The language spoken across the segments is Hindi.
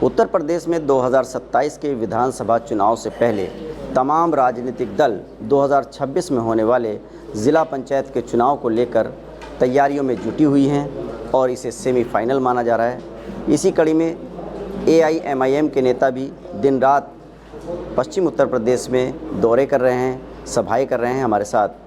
उत्तर प्रदेश में 2027 के विधानसभा चुनाव से पहले तमाम राजनीतिक दल 2026 में होने वाले ज़िला पंचायत के चुनाव को लेकर तैयारियों में जुटी हुई हैं और इसे सेमीफाइनल माना जा रहा है। इसी कड़ी में AIMIM के नेता भी दिन रात पश्चिम उत्तर प्रदेश में दौरे कर रहे हैं, सभाएं कर रहे हैं। हमारे साथ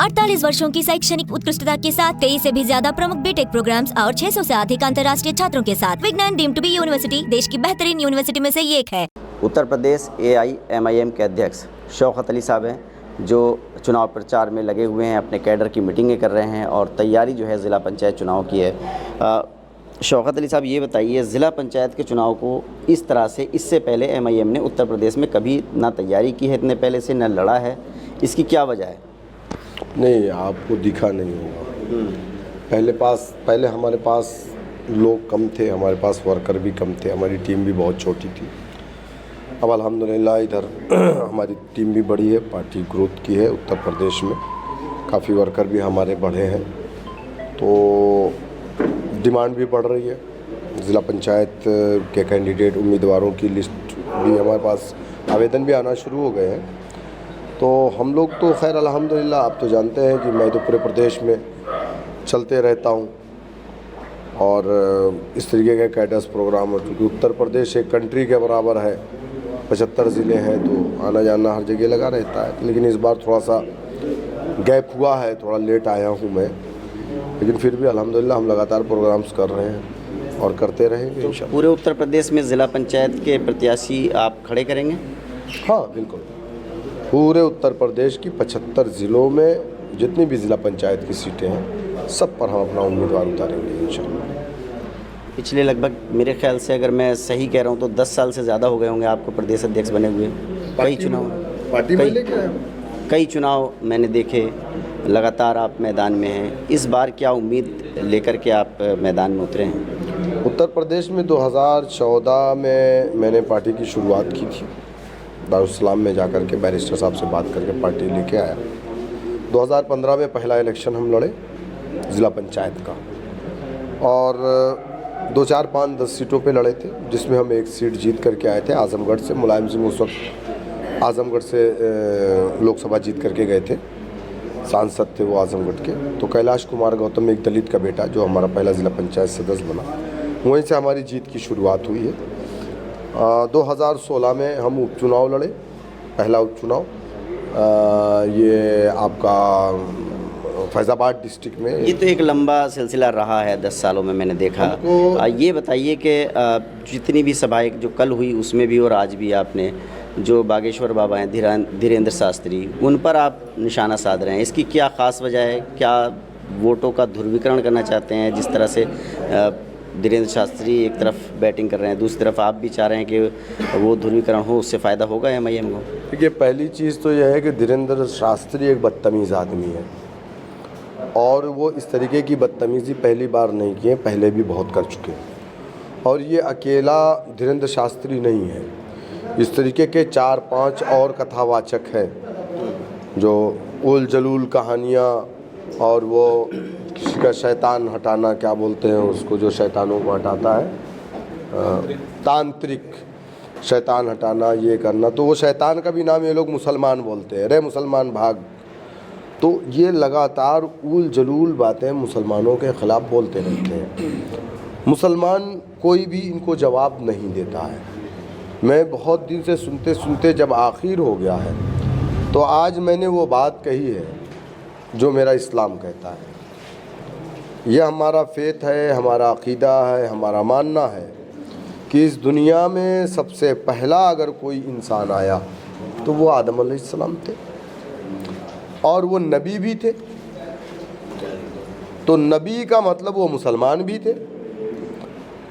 48 वर्षों की शैक्षणिक उत्कृष्टता के साथ 23 से भी ज्यादा प्रमुख बीटेक प्रोग्राम्स और 600 से अधिक अंतर्राष्ट्रीय छात्रों के साथ विज्ञान डीम्ड टू बी यूनिवर्सिटी देश की बेहतरीन यूनिवर्सिटी में से एक है। उत्तर प्रदेश AIMIM के अध्यक्ष शौकत अली साहब हैं, जो चुनाव प्रचार में लगे हुए हैं, अपने कैडर की मीटिंगें कर रहे हैं और तैयारी जो है ज़िला पंचायत चुनाव की है। शौकत अली साहब, ये बताइए, ज़िला पंचायत के चुनाव को इस तरह से इससे पहले MIM ने उत्तर प्रदेश में कभी ना तैयारी की है इतने पहले से, न लड़ा है, इसकी क्या वजह है? नहीं, आपको दिखा नहीं होगा। पहले हमारे पास लोग कम थे, हमारे पास वर्कर भी कम थे, हमारी टीम भी बहुत छोटी थी। अब अल्हम्दुलिल्लाह इधर हमारी टीम भी बड़ी है, पार्टी ग्रोथ की है उत्तर प्रदेश में, काफ़ी वर्कर भी हमारे बढ़े हैं, तो डिमांड भी बढ़ रही है। ज़िला पंचायत के कैंडिडेट उम्मीदवारों की लिस्ट भी हमारे पास, आवेदन भी आना शुरू हो गए हैं। तो हम लोग तो खैर अल्हम्दुलिल्लाह, आप तो जानते हैं कि मैं तो पूरे प्रदेश में चलते रहता हूं और इस तरीके के कैडर्स प्रोग्राम, क्योंकि उत्तर प्रदेश एक कंट्री के बराबर है, 75 ज़िले हैं, तो आना जाना हर जगह लगा रहता है। लेकिन इस बार थोड़ा सा गैप हुआ है, थोड़ा लेट आया हूं मैं, लेकिन फिर भी अल्हम्दुलिल्लाह हम लगातार प्रोग्राम्स कर रहे हैं और करते रहेंगे इंशाअल्लाह। पूरे उत्तर प्रदेश में ज़िला पंचायत के प्रत्याशी आप खड़े करेंगे? हाँ बिल्कुल, पूरे उत्तर प्रदेश की 75 ज़िलों में जितनी भी ज़िला पंचायत की सीटें हैं, सब पर हम अपना उम्मीदवार उतारेंगे इंशाअल्लाह। पिछले लगभग, मेरे ख्याल से अगर मैं सही कह रहा हूँ तो 10 साल से ज़्यादा हो गए होंगे आपको प्रदेश अध्यक्ष बने हुए। कई चुनाव मैंने देखे, लगातार आप मैदान में हैं। इस बार क्या उम्मीद लेकर के आप मैदान में उतरे हैं? उत्तर प्रदेश में 2014 में मैंने पार्टी की शुरुआत की थी, दारुस्सलाम में जाकर के बैरिस्टर साहब से बात करके पार्टी लेके आया। 2015 में पहला इलेक्शन हम लड़े ज़िला पंचायत का, और 2, 4, 5, 10 सीटों पे लड़े थे, जिसमें हम एक सीट जीत करके आए थे आज़मगढ़ से। मुलायम सिंह उस वक्त आज़मगढ़ से लोकसभा जीत करके गए थे, सांसद थे वो आज़मगढ़ के। तो कैलाश कुमार गौतम, एक दलित का बेटा, जो हमारा पहला ज़िला पंचायत सदस्य बना, वहीं से हमारी जीत की शुरुआत हुई है। 2016 में हम उपचुनाव लड़े, पहला उपचुनाव ये आपका फैज़ाबाद डिस्ट्रिक्ट में। ये तो एक लंबा सिलसिला रहा है 10 सालों में, मैंने देखा। ये बताइए कि जितनी भी सभाएं जो कल हुई उसमें भी और आज भी आपने जो बागेश्वर बाबा हैं धीरेंद्र शास्त्री, उन पर आप निशाना साध रहे हैं, इसकी क्या ख़ास वजह है? क्या वोटों का ध्रुवीकरण करना चाहते हैं? जिस तरह से धीरेंद्र शास्त्री एक तरफ बैटिंग कर रहे हैं, दूसरी तरफ आप भी चाह रहे हैं कि वो ध्रुवीकरण हो, उससे फ़ायदा होगा MIM को? देखिए, पहली चीज़ तो यह है कि धीरेंद्र शास्त्री एक बदतमीज़ आदमी है, और वो इस तरीके की बदतमीज़ी पहली बार नहीं की है, पहले भी बहुत कर चुके हैं। और ये अकेला धीरेंद्र शास्त्री नहीं है, इस तरीके के 4-5 और कथावाचक हैं, जो उल जलूल कहानियाँ, और वो किसी का शैतान हटाना, क्या बोलते हैं उसको, जो शैतानों को हटाता है, तांत्रिक शैतान हटाना, ये करना, तो वो शैतान का भी नाम ये लोग मुसलमान बोलते हैं, रे मुसलमान भाग। तो ये लगातार उल जलूल बातें मुसलमानों के ख़िलाफ़ बोलते रहते हैं। मुसलमान कोई भी इनको जवाब नहीं देता है। मैं बहुत दिन से सुनते सुनते जब आखिर हो गया है, तो आज मैंने वो बात कही है जो मेरा इस्लाम कहता है। यह हमारा फेथ है, हमारा अक़ीदा है, हमारा मानना है कि इस दुनिया में सबसे पहला अगर कोई इंसान आया तो वो आदम अलैहिस्सलाम थे, और वो नबी भी थे। तो नबी का मतलब वो मुसलमान भी थे।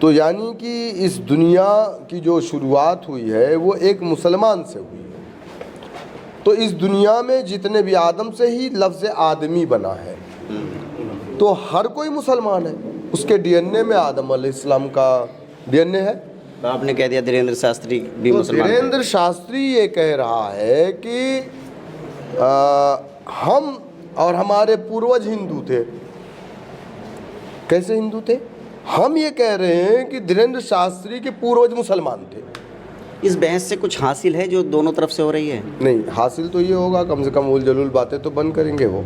तो यानी कि इस दुनिया की जो शुरुआत हुई है वो एक मुसलमान से हुई है। तो इस दुनिया में जितने भी आदम से ही लफ्ज़ आदमी बना है, तो हर कोई मुसलमान है, उसके DNA में आदम अलैहिस्सलाम का DNA है। तो आपने कह दिया धीरेंद्र शास्त्री भी मुसलमान। धीरेंद्र शास्त्री ये कह रहा है कि हम और हमारे पूर्वज हिंदू थे। कैसे हिंदू थे? हम ये कह रहे हैं कि धीरेन्द्र शास्त्री के पूर्वज मुसलमान थे। इस बहस से कुछ हासिल है जो दोनों तरफ से हो रही है? नहीं, हासिल तो ये होगा कम से कम उल जलूल बातें तो बंद करेंगे वो।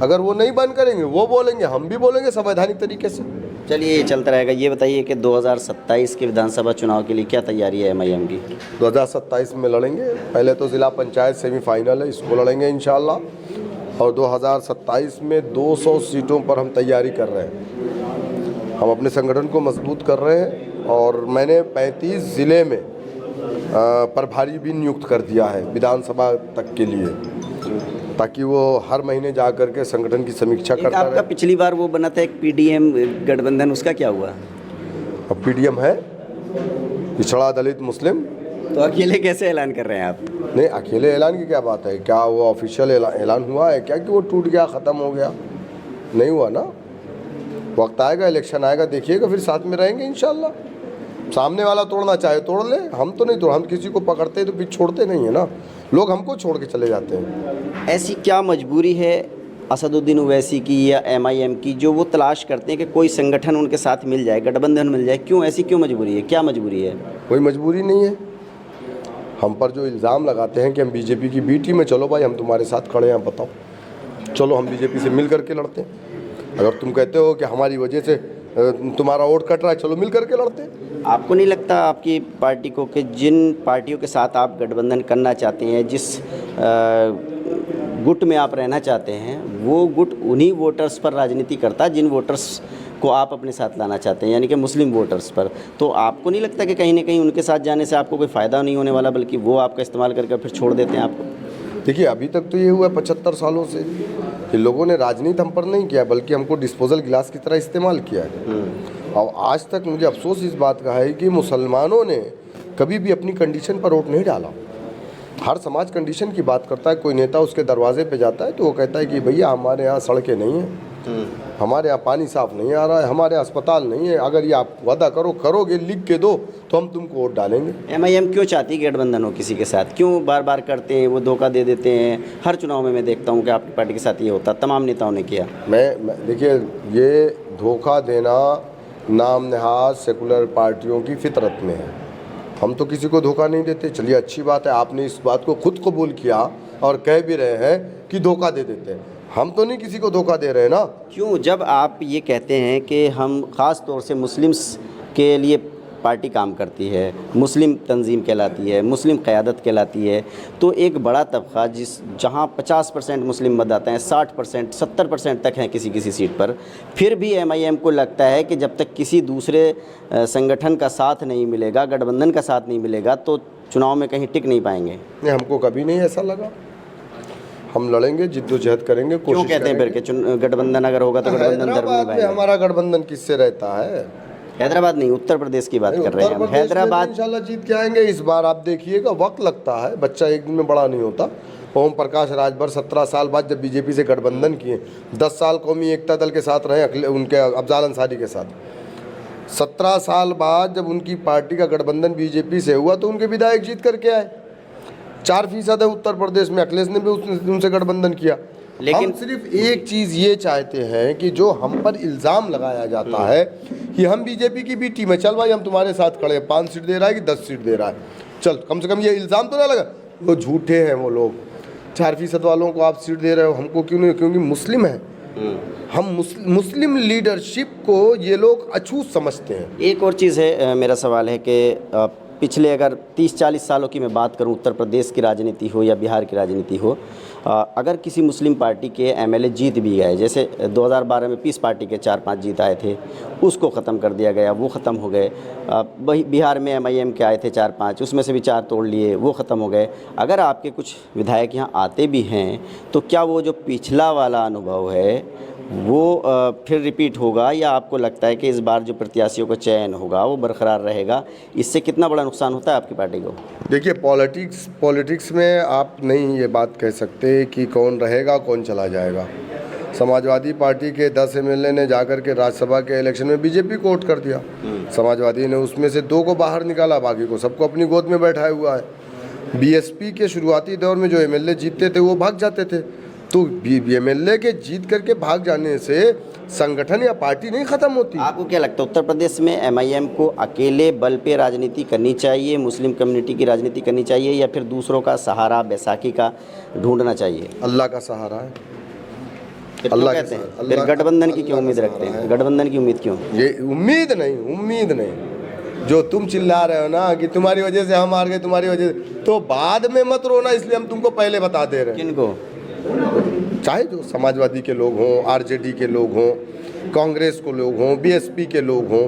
अगर वो नहीं बंद करेंगे, वो बोलेंगे, हम भी बोलेंगे संवैधानिक तरीके से। चलिए, ये चलता रहेगा। ये बताइए कि 2027 के विधानसभा चुनाव के लिए क्या तैयारी है एमआईएम की? 2027 में लड़ेंगे। पहले तो ज़िला पंचायत सेमीफाइनल है, इसको लड़ेंगे इंशाल्लाह। और 2027 में 200 सीटों पर हम तैयारी कर रहे हैं। हम अपने संगठन को मजबूत कर रहे हैं और मैंने 35 ज़िले में प्रभारी भी नियुक्त कर दिया है विधानसभा तक के लिए, ताकि वो हर महीने जा कर के संगठन की समीक्षा करता आपका रहे। पिछली बार वो बना था एक पीडीएम गठबंधन, उसका क्या हुआ? अब पीडीएम है, पिछड़ा दलित मुस्लिम। तो अकेले कैसे ऐलान कर रहे हैं आप? नहीं, अकेले ऐलान की क्या बात है? क्या वो ऑफिशियल ऐलान हुआ है क्या कि वो टूट गया, ख़त्म हो गया? नहीं हुआ ना। वक्त आएगा, इलेक्शन आएगा, देखिएगा, फिर साथ में रहेंगे इंशाल्लाह। सामने वाला तोड़ना चाहे तोड़ ले, हम तो नहीं तोड़, हम किसी को पकड़ते तो पीछे छोड़ते नहीं है ना। लोग हमको छोड़ के चले जाते हैं। ऐसी क्या मजबूरी है असदुद्दीन ओवैसी की या एमआईएम की जो वो तलाश करते हैं कि कोई संगठन उनके साथ मिल जाए, गठबंधन मिल जाए? क्यों ऐसी क्यों मजबूरी है? क्या मजबूरी है? कोई मजबूरी नहीं है। हम पर जो इल्ज़ाम लगाते हैं कि हम बीजेपी की बी टीम में, चलो भाई हम तुम्हारे साथ खड़े हैं, बताओ, चलो हम बीजेपी से मिल करके लड़ते हैं। अगर तुम कहते हो कि हमारी वजह से तुम्हारा वोट कट रहा है, चलो मिल करके लड़ते हैं। आपको नहीं लगता आपकी पार्टी को कि जिन पार्टियों के साथ आप गठबंधन करना चाहते हैं, जिस गुट में आप रहना चाहते हैं, वो गुट उन्हीं वोटर्स पर राजनीति करता है जिन वोटर्स को आप अपने साथ लाना चाहते हैं, यानी कि मुस्लिम वोटर्स पर? तो आपको नहीं लगता कि कहीं ना कहीं उनके साथ जाने से आपको कोई फ़ायदा नहीं होने वाला, बल्कि वो आपका इस्तेमाल करके फिर छोड़ देते हैं आपको? देखिए, अभी तक तो ये हुआ 75 सालों से कि लोगों ने राजनीति हम पर नहीं किया, बल्कि हमको डिस्पोजल गिलास की तरह इस्तेमाल किया है। और आज तक मुझे अफसोस इस बात का है कि मुसलमानों ने कभी भी अपनी कंडीशन पर वोट नहीं डाला। हर समाज कंडीशन की बात करता है। कोई नेता उसके दरवाजे पे जाता है तो वो कहता है कि भैया हमारे यहाँ सड़कें नहीं हैं, हमारे यहाँ पानी साफ नहीं आ रहा है, हमारे यहाँ अस्पताल नहीं है, अगर ये आप वादा करोगे, लिख के दो, तो हम तुमको वोट डालेंगे। एमआईएम क्यों चाहती है गठबंधन हो किसी के साथ? क्यों बार बार करते हैं, वो धोखा दे देते हैं? हर चुनाव में मैं देखता हूँ कि आपकी पार्टी के साथ ये होता, तमाम नेताओं ने किया। मैं देखिए, ये धोखा देना नाम नहाज सेकुलर पार्टियों की फितरत में है। हम तो किसी को धोखा नहीं देते। चलिए, अच्छी बात है, आपने इस बात को खुद कबूल किया और कह भी रहे हैं कि धोखा दे देते हैं। हम तो नहीं किसी को धोखा दे रहे हैं ना। क्यों? जब आप ये कहते हैं कि हम ख़ास तौर से मुस्लिम्स के लिए पार्टी काम करती है, मुस्लिम तंजीम कहलाती है, मुस्लिम क़यादत कहलाती है, तो एक बड़ा तबक़ा जहाँ 50% मुस्लिम मतदाता हैं, 60%, 70% तक हैं किसी किसी सीट पर, फिर भी एमआईएम को लगता है कि जब तक किसी दूसरे संगठन का साथ नहीं मिलेगा, गठबंधन का साथ नहीं मिलेगा, तो चुनाव में कहीं टिक नहीं पाएंगे। नहीं, हमको कभी नहीं ऐसा लगा। हम लड़ेंगे, जिद्दोजहद करेंगे, क्यों कहते हैं फिर कि गठबंधन अगर होगा तो गठबंधन धर्म हैदराबाद में निभाएगा? हमारा गठबंधन किससे रहता है? हैदराबाद नहीं, उत्तर प्रदेश की बात कर रहे हैं हम। हैदराबाद इंशाल्लाह जीत के आएंगे इस बार। आप देखिएगा, वक्त लगता है, बच्चा एक दिन में बड़ा नहीं होता। ओम प्रकाश राजभर 17 साल बाद जब बीजेपी से गठबंधन किए, 10 साल कौमी एकता दल के साथ रहे, उनके अफजाल अंसारी के साथ। 17 साल बाद जब उनकी पार्टी का गठबंधन बीजेपी से हुआ तो उनके विधायक जीत करके आए। 4% है उत्तर प्रदेश में, अखिलेश ने भी उनसे गठबंधन किया। लेकिन हम सिर्फ एक चीज़ ये चाहते हैं कि जो हम पर इल्ज़ाम लगाया जाता है कि हम बीजेपी की बी टीम है, चल भाई हम तुम्हारे साथ खड़े हैं, 5 सीट दे रहा है कि 10 सीट दे रहा है, चल कम से कम ये इल्ज़ाम तो ना लगा। वो झूठे हैं वो लोग। 4% वालों को आप सीट दे रहे हो, हमको क्यों नहीं? क्योंकि मुस्लिम है हम। मुस्लिम लीडरशिप को ये लोग अछूत समझते हैं। एक और चीज़ है, मेरा सवाल है कि पिछले अगर 30-40 सालों की मैं बात करूं, उत्तर प्रदेश की राजनीति हो या बिहार की राजनीति हो, अगर किसी मुस्लिम पार्टी के एमएलए जीत भी गए, जैसे 2012 में पीस पार्टी के 4-5 जीत आए थे, उसको ख़त्म कर दिया गया, वो ख़त्म हो गए। वही बिहार में एमआईएम के आए थे 4-5, उसमें से भी 4 तोड़ लिए, वो ख़त्म हो गए। अगर आपके कुछ विधायक यहाँ आते भी हैं तो क्या वो जो पिछला वाला अनुभव है वो फिर रिपीट होगा, या आपको लगता है कि इस बार जो प्रत्याशियों का चयन होगा वो बरकरार रहेगा? इससे कितना बड़ा नुकसान होता है आपकी पार्टी को? देखिए, पॉलिटिक्स में आप नहीं ये बात कह सकते कि कौन रहेगा कौन चला जाएगा। समाजवादी पार्टी के 10 एमएलए ने जाकर के राज्यसभा के इलेक्शन में बीजेपी को वोट कर दिया। समाजवादी ने उसमें से 2 को बाहर निकाला, बाकी को सबको अपनी गोद में बैठाया हुआ है। बीएसपी के शुरुआती दौर में जो एमएलए जीतते थे वो भाग जाते थे, तो एमएलए के जीत करके भाग जाने से संगठन या पार्टी नहीं खत्म होती। आपको क्या लगता है उत्तर प्रदेश में एमआईएम को अकेले बल पे राजनीति करनी चाहिए, मुस्लिम कम्युनिटी की राजनीति करनी चाहिए, या फिर दूसरों का सहारा बैसाखी का ढूंढना चाहिए? अल्लाह का सहारा है। फिर क्यों कहते हैं, फिर गठबंधन की क्यों उम्मीद रखते हैं? गठबंधन की उम्मीद क्यों? ये उम्मीद नहीं, जो तुम चिल्ला रहे हो ना कि तुम्हारी वजह से हम हार गए, तुम्हारी वजह से, तो बाद में मत रोना, इसलिए हम तुमको पहले बता दे रहे हैं। किनको? चाहे जो समाजवादी के लोग हों, आरजेडी के लोग हों, कांग्रेस को लोग हों, बीएसपी के लोग हों,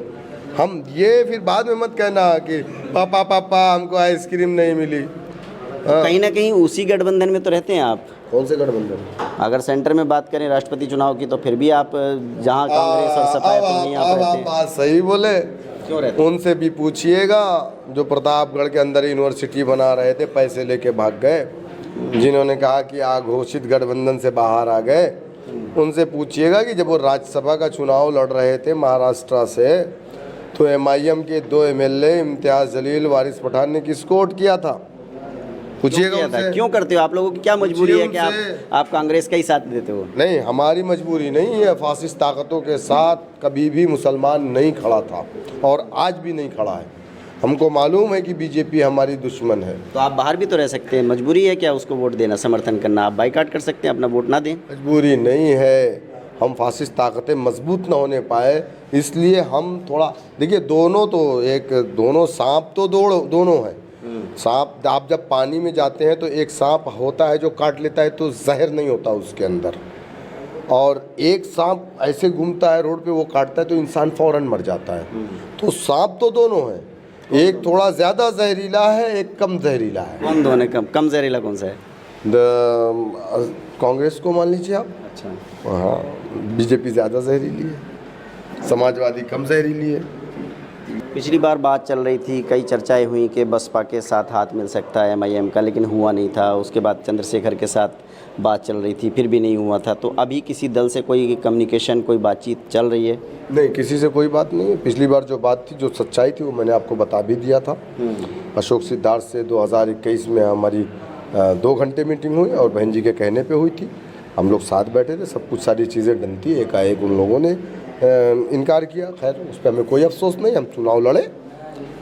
हम ये फिर बाद में मत कहना कि पापा हमको आइसक्रीम नहीं मिली। कहीं ना कहीं उसी गठबंधन में तो रहते हैं आप। कौन से गठबंधन? अगर सेंटर में बात करें राष्ट्रपति चुनाव की, तो फिर भी आप जहां कांग्रेस और सपा है तो वहीं आप रहते हैं। बात सही बोले, क्यों रहते हैं? उनसे भी पूछिएगा जो प्रतापगढ़ के अंदर यूनिवर्सिटी बना रहे थे, पैसे लेके भाग गए, जिन्होंने कहा कि घोषित गठबंधन से बाहर आ गए, उनसे पूछिएगा कि जब वो राज्यसभा का चुनाव लड़ रहे थे महाराष्ट्र से, तो एमआईएम के 2 एमएलए इम्तियाज जलील, वारिस पठान ने किसको वोट किया था? पूछिएगा उनसे। क्यों करते हो? आप लोगों की क्या मजबूरी है कि आप कांग्रेस का ही साथ देते हो? नहीं, हमारी मजबूरी नहीं है। फासिस्ट ताकतों के साथ कभी भी मुसलमान नहीं खड़ा था और आज भी नहीं खड़ा है। हमको मालूम है कि बीजेपी हमारी दुश्मन है। तो आप बाहर भी तो रह सकते हैं, मजबूरी है क्या उसको वोट देना, समर्थन करना? आप बाइकाट कर सकते हैं, अपना वोट ना दें। मजबूरी नहीं है, हम फासिस्ट ताकतें मजबूत ना होने पाए, इसलिए हम थोड़ा देखिए, दोनों सांप तो दोनों हैं। सांप, आप जब पानी में जाते हैं तो एक सांप होता है जो काट लेता है, तो जहर नहीं होता उसके अंदर, और एक सांप ऐसे घूमता है रोड पे, वो काटता है तो इंसान फौरन मर जाता है। तो सांप तो दोनों हैं, एक थोड़ा ज़्यादा जहरीला है, एक कम जहरीला है। कौन दोनों? कम जहरीला कौन सा है? कांग्रेस को मान लीजिए आप। अच्छा। हाँ, बीजेपी ज़्यादा जहरीली है, समाजवादी कम जहरीली है। पिछली बार बात चल रही थी, कई चर्चाएं हुई कि बसपा के साथ हाथ मिल सकता है एमआईएम का, लेकिन हुआ नहीं था। उसके बाद चंद्रशेखर के साथ बात चल रही थी, फिर भी नहीं हुआ था। तो अभी किसी दल से कोई कम्युनिकेशन, कोई बातचीत चल रही है? नहीं, किसी से कोई बात नहीं है। पिछली बार जो बात थी, जो सच्चाई थी, वो मैंने आपको बता भी दिया था। अशोक सिद्धार्थ से 2021 में हमारी 2 घंटे मीटिंग हुई और बहन जी के कहने पे हुई थी। हम लोग साथ बैठे थे, सब कुछ सारी चीज़ें डन थी। एकाएक उन लोगों ने इनकार किया। खैर, उस पर हमें कोई अफसोस नहीं, हम चुनाव लड़े,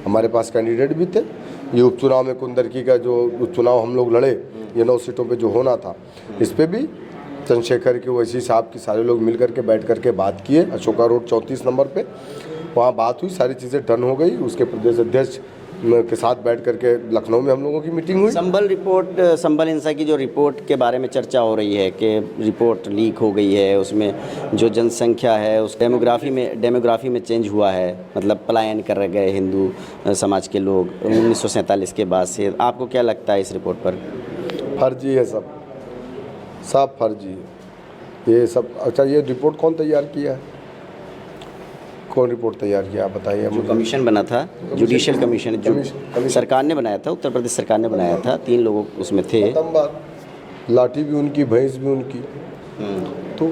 हमारे पास कैंडिडेट भी थे। ये उपचुनाव में कुंदरकी का जो उपचुनाव हम लोग लड़े, ये 9 सीटों पे जो होना था, इस पे भी चंद्रशेखर के वैसी साहब की सारे लोग मिल करके बैठ करके बात किए। अशोका रोड 34 नंबर पे वहाँ बात हुई, सारी चीज़ें डन हो गई। उसके प्रदेश अध्यक्ष के साथ बैठ करके लखनऊ में हम लोगों की मीटिंग हुई। संबल हिंसा की जो रिपोर्ट के बारे में चर्चा हो रही है कि रिपोर्ट लीक हो गई है, उसमें जो जनसंख्या है उस डेमोग्राफी में चेंज हुआ है, मतलब पलायन कर गए हिंदू समाज के लोग 1947 के बाद से। आपको क्या लगता है इस रिपोर्ट पर? फर्जी है, सब फर्जी है ये सब। अच्छा, ये रिपोर्ट कौन तैयार किया है? कौन रिपोर्ट तैयार किया, आप बताइए मुझे। कमीशन बना था, जुडिशियल कमीशन, जो सरकार ने बनाया था, उत्तर प्रदेश सरकार ने बनाया था। 3 लोग उसमें थे। खत्म बात, लाठी भी उनकी, भैंस भी उनकी। तो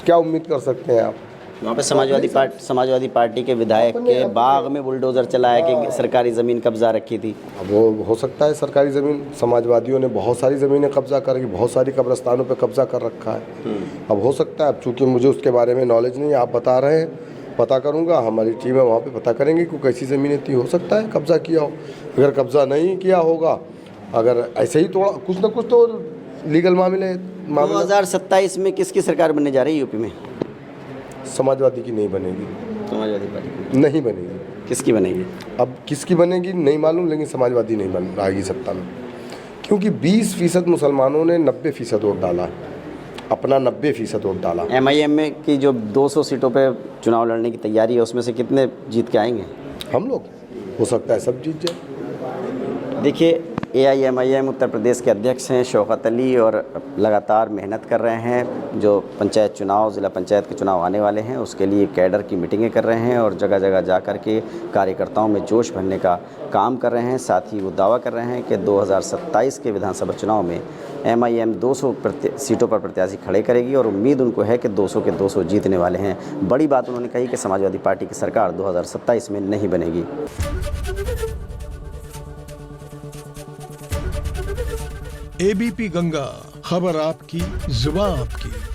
क्या उम्मीद कर सकते हैं आप? वहाँ पे समाजवादी पार्टी के विधायक के बाग में बुलडोजर चलाया कि सरकारी ज़मीन कब्जा रखी थी। अब वो हो सकता है सरकारी ज़मीन, समाजवादियों ने बहुत सारी ज़मीनें कब्जा कर, बहुत सारी कब्रिस्तानों पे कब्जा कर रखा है। अब हो सकता है, अब चूँकि मुझे उसके बारे में नॉलेज नहीं, आप बता रहे हैं, पता करूंगा, हमारी टीम है वहाँ पे पता करेंगे कि कैसी ज़मीनें थी। हो सकता है कब्जा किया हो, अगर कब्जा नहीं किया होगा, अगर ऐसे ही थोड़ा कुछ ना कुछ तो लीगल मामले 2027 में किसकी सरकार बनने जा रही है यूपी में? समाजवादी की नहीं बनेगी। समाजवादी पार्टी नहीं बनेगी। किसकी बनेगी? अब किसकी बनेगी नहीं मालूम, लेकिन समाजवादी नहीं बन आएगी सत्ता में, क्योंकि 20% मुसलमानों ने 90% वोट डाला, अपना 90% वोट डाला। एमआईएम में की जो 200 सीटों पे चुनाव लड़ने की तैयारी है, उसमें से कितने जीत के आएंगे? हम लोग, हो सकता है सब जीत जाए। देखिए, एआईएमआईएम उत्तर प्रदेश के अध्यक्ष हैं शौकत अली, और लगातार मेहनत कर रहे हैं। जो पंचायत चुनाव, ज़िला पंचायत के चुनाव आने वाले हैं, उसके लिए कैडर की मीटिंगें कर रहे हैं और जगह जगह जा कर के कार्यकर्ताओं में जोश भरने का काम कर रहे हैं। साथ ही वो दावा कर रहे हैं कि 2027 के विधानसभा चुनाव में एमआईएम 200 सीटों पर प्रत्याशी खड़े करेगी, और उम्मीद उनको है कि 200 के 200 जीतने वाले हैं। बड़ी बात उन्होंने कही कि समाजवादी पार्टी की सरकार 2027 में नहीं बनेगी। एबीपी गंगा, खबर आपकी, जुबान आपकी।